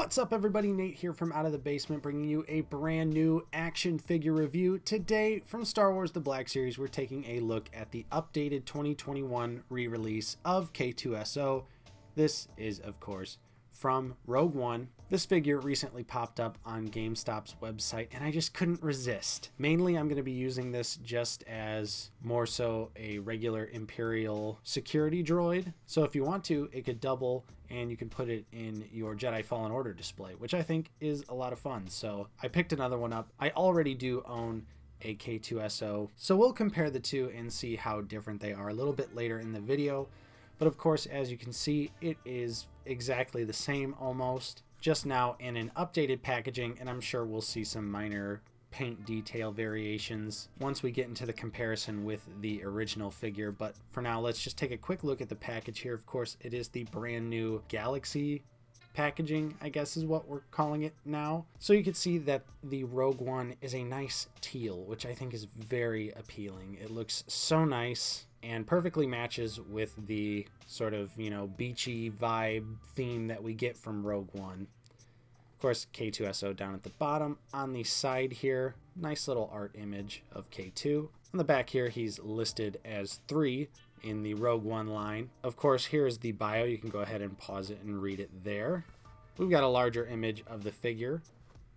What's up everybody, Nate here from Out of the Basement, bringing you a brand new action figure review. Today from Star Wars The Black Series, we're taking a look at the updated 2021 re-release of K2SO. This is of course from Rogue One. This figure recently popped up on GameStop's website and I just couldn't resist. Mainly I'm going to be using this just as more so a regular Imperial security droid. So if you want to, it could double and you can put it in your Jedi Fallen Order display, which I think is a lot of fun. So I picked another one up. I already do own a K2SO, so we'll compare the two and see how different they are a little bit later in the video. But of course, as you can see, it is exactly the same almost, just now in an updated packaging, and I'm sure we'll see some minor paint detail variations once we get into the comparison with the original figure. But for now, let's just take a quick look at the package here. Of course, it is the brand new Galaxy packaging, I guess is what we're calling it now. So you can see that the Rogue One is a nice teal, which I think is very appealing. It looks so nice and perfectly matches with the sort of, beachy vibe theme that we get from Rogue One. Of course, K2SO down at the bottom. On the side here, nice little art image of K2. On the back here, he's listed as 3 in the Rogue One line. Of course, here's the bio. You can go ahead and pause it and read it there. We've got a larger image of the figure,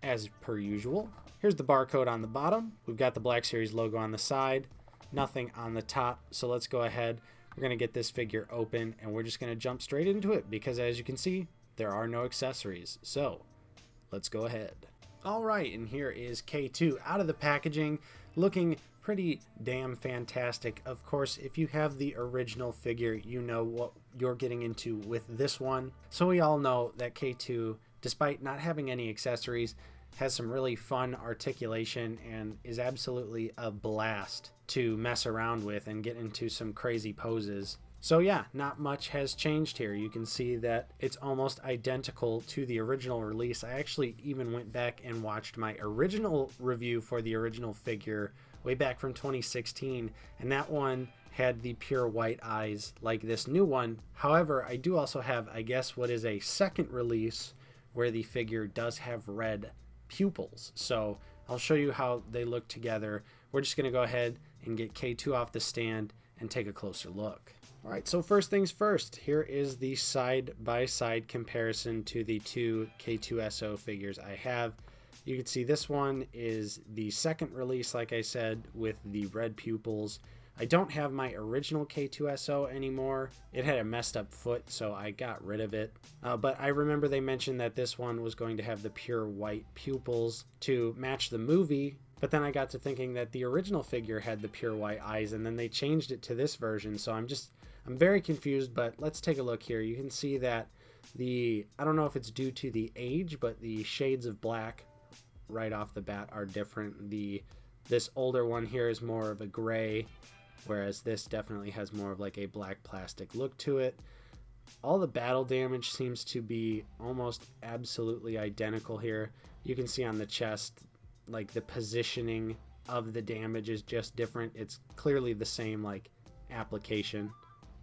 as per usual. Here's the barcode on the bottom. We've got the Black Series logo on the side. Nothing on the top, so let's go ahead. We're going to get this figure open and we're just going to jump straight into it because as you can see, there are no accessories. So let's go ahead. All right, and here is K2 out of the packaging, looking pretty damn fantastic. Of course, if you have the original figure, you know what you're getting into with this one. So we all know that K2, despite not having any accessories, has some really fun articulation and is absolutely a blast to mess around with and get into some crazy poses. So yeah, not much has changed here. You can see that it's almost identical to the original release. I actually even went back and watched my original review for the original figure way back from 2016, and that one had the pure white eyes like this new one. However, I do also have, I guess, what is a second release where the figure does have red pupils. So I'll show you how they look together. We're just going to go ahead and get K2 off the stand and take a closer look. All right, so first things first, here is the side-by-side comparison to the two K2SO figures I have. You can see this one is the second release, like I said, with the red pupils. I don't have my original K2SO anymore. It had a messed up foot, so I got rid of it. But I remember they mentioned that this one was going to have the pure white pupils to match the movie. But then I got to thinking that the original figure had the pure white eyes, and then they changed it to this version. So I'm very confused, but let's take a look here. You can see that I don't know if it's due to the age, but the shades of black right off the bat are different. This older one here is more of a gray, whereas this definitely has more of like a black plastic look to it. All the battle damage seems to be almost absolutely identical here. You can see on the chest, like the positioning of the damage is just different. It's clearly the same like application,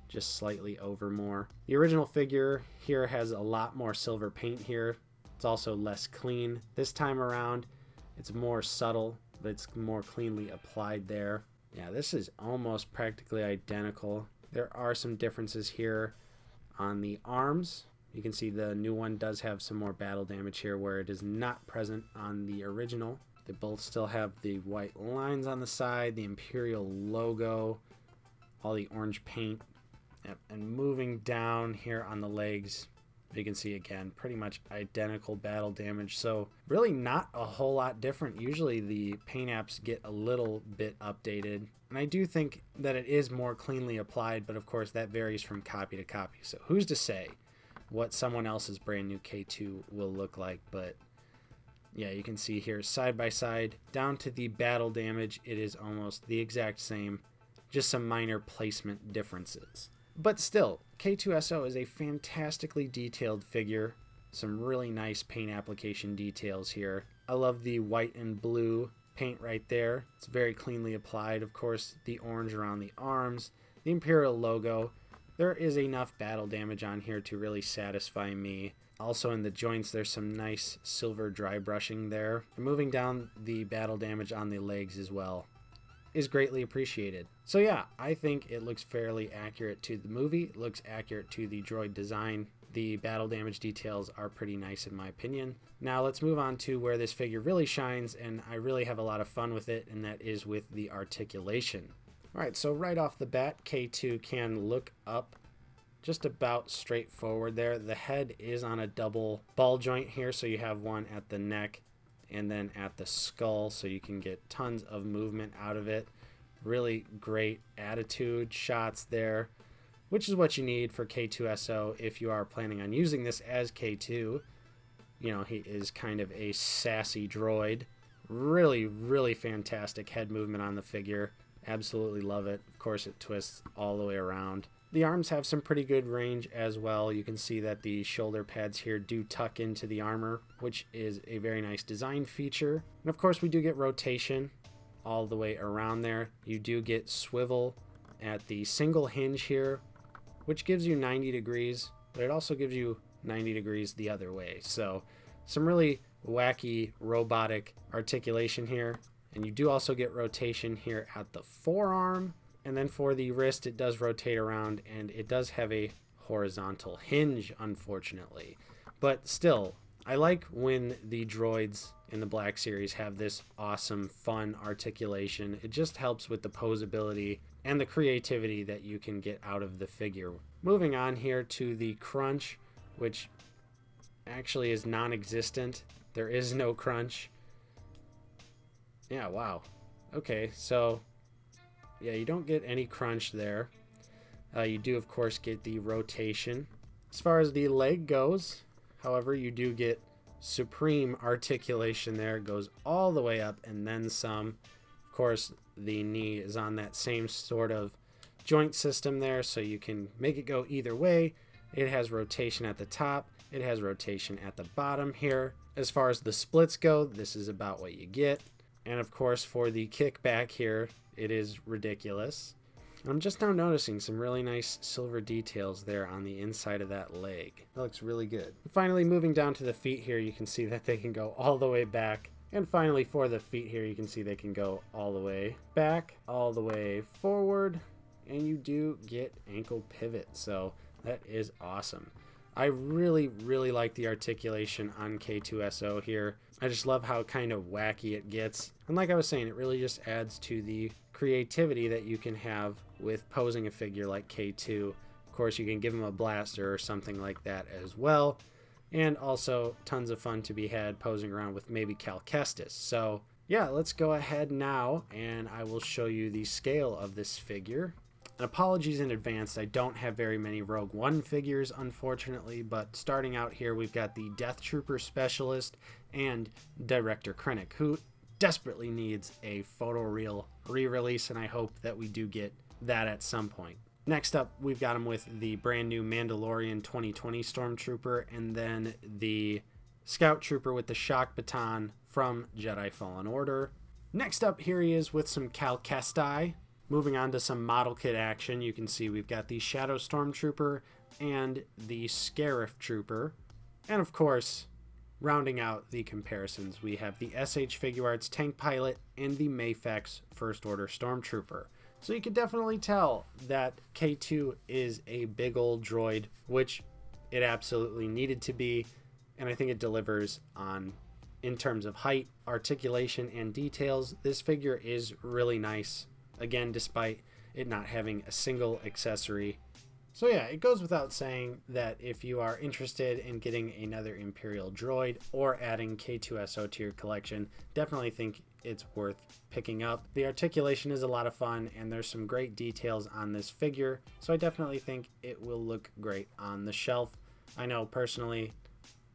just slightly over more. The original figure here has a lot more silver paint here. It's also less clean. This time around, it's more subtle, but it's more cleanly applied there. Yeah, this is almost practically identical. There are some differences here on the arms. You can see the new one does have some more battle damage here where it is not present on the original. They both still have the white lines on the side, the Imperial logo, all the orange paint. Yep. And moving down here on the legs, you can see again pretty much identical battle damage, so really not a whole lot different. Usually the paint apps get a little bit updated, and I do think that it is more cleanly applied, but of course that varies from copy to copy, so who's to say what someone else's brand new K2 will look like. But yeah, you can see here side by side down to the battle damage, it is almost the exact same, just some minor placement differences. But still, K2SO is a fantastically detailed figure. Some really nice paint application details here. I love the white and blue paint right there. It's very cleanly applied. Of course, the orange around the arms, the Imperial logo. there is enough battle damage on here to really satisfy me. Also in the joints, there's some nice silver dry brushing there. And moving down the battle damage on the legs as well is greatly appreciated. So yeah, I think it looks fairly accurate to the movie. It looks accurate to the droid design. The battle damage details are pretty nice in my opinion. Now let's move on to where this figure really shines, and I really have a lot of fun with it, and that is with the articulation. Alright, so right off the bat, K2 can look up just about straightforward there. The head is on a double ball joint here, so you have one at the neck and then at the skull, so you can get tons of movement out of it. Really great attitude shots there, which is what you need for K2SO if you are planning on using this as K2. You know, he is kind of a sassy droid. Really fantastic head movement on the figure. Absolutely love it. Of course, it twists all the way around. The arms have some pretty good range as well. You can see that the shoulder pads here do tuck into the armor, which is a very nice design feature. And of course, we do get rotation all the way around there. You do get swivel at the single hinge here, which gives you 90 degrees, but it also gives you 90 degrees the other way. So some really wacky robotic articulation here. And you do also get rotation here at the forearm. And then for the wrist, it does rotate around, and it does have a horizontal hinge, unfortunately. But still, I like when the droids in the Black Series have this awesome, fun articulation. It just helps with the posability and the creativity that you can get out of the figure. Moving on here to the crunch, which actually is non-existent. There is no crunch. Yeah, wow. Okay, so yeah, you don't get any crunch there. You do, of course, get the rotation. As far as the leg goes, however, you do get supreme articulation there. It goes all the way up and then some. Of course, the knee is on that same sort of joint system there, so you can make it go either way. It has rotation at the top. It has rotation at the bottom here. As far as the splits go, this is about what you get. And of course, for the kickback here, it is ridiculous. I'm just now noticing some really nice silver details there on the inside of that leg. That looks really good. Finally, moving down to the feet here, you can see that they can go all the way back. And finally, for the feet here, you can see they can go all the way back, all the way forward, and you do get ankle pivot. So that is awesome. I really like the articulation on K2SO here. I just love how kind of wacky it gets. And like I was saying, it really just adds to the creativity that you can have with posing a figure like K2. Of course, you can give him a blaster or something like that as well. And also tons of fun to be had posing around with maybe Cal Kestis. So yeah, let's go ahead now and I will show you the scale of this figure. And apologies in advance, I don't have very many Rogue One figures, unfortunately, but starting out here, we've got the Death Trooper Specialist and Director Krennic, who desperately needs a photoreal re-release, and I hope that we do get that at some point. Next up, we've got him with the brand new Mandalorian 2020 Stormtrooper, and then the Scout Trooper with the shock baton from Jedi Fallen Order. Next up, here he is with some Cal Kestis. Moving on to some model kit action, you can see we've got the Shadow Stormtrooper and the Scarif Trooper. And of course, rounding out the comparisons, we have the SH Figuarts Tank Pilot and the Mayfex First Order Stormtrooper. So you can definitely tell that K2 is a big old droid, which it absolutely needed to be, and I think it delivers on in terms of height, articulation, and details. This figure is really nice. Again, despite it not having a single accessory. So yeah, it goes without saying that if you are interested in getting another Imperial droid or adding K2SO to your collection, definitely think it's worth picking up. The articulation is a lot of fun and there's some great details on this figure, so I definitely think it will look great on the shelf. I know personally,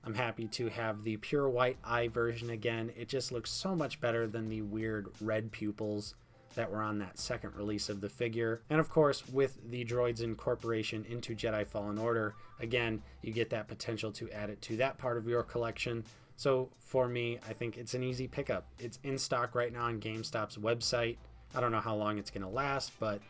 I'm happy to have the pure white eye version again. It just looks so much better than the weird red pupils that were on that second release of the figure. And of course, with the droid's incorporation into Jedi Fallen Order, again, you get that potential to add it to that part of your collection. So for me, I think it's an easy pickup. It's in stock right now on GameStop's website. I don't know how long it's going to last, but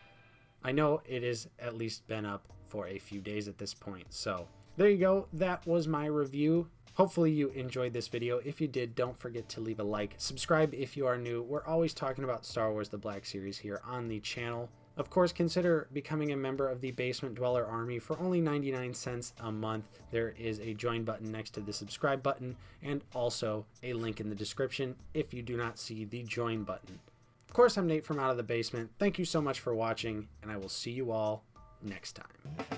I know it has at least been up for a few days at this point. So there you go. That was my review. Hopefully you enjoyed this video. If you did, don't forget to leave a like. Subscribe if you are new. We're always talking about Star Wars The Black Series here on the channel. Of course, consider becoming a member of the Basement Dweller Army for only 99 cents a month. There is a join button next to the subscribe button and also a link in the description if you do not see the join button. Of course, I'm Nate from Out of the Basement. Thank you so much for watching, and I will see you all next time.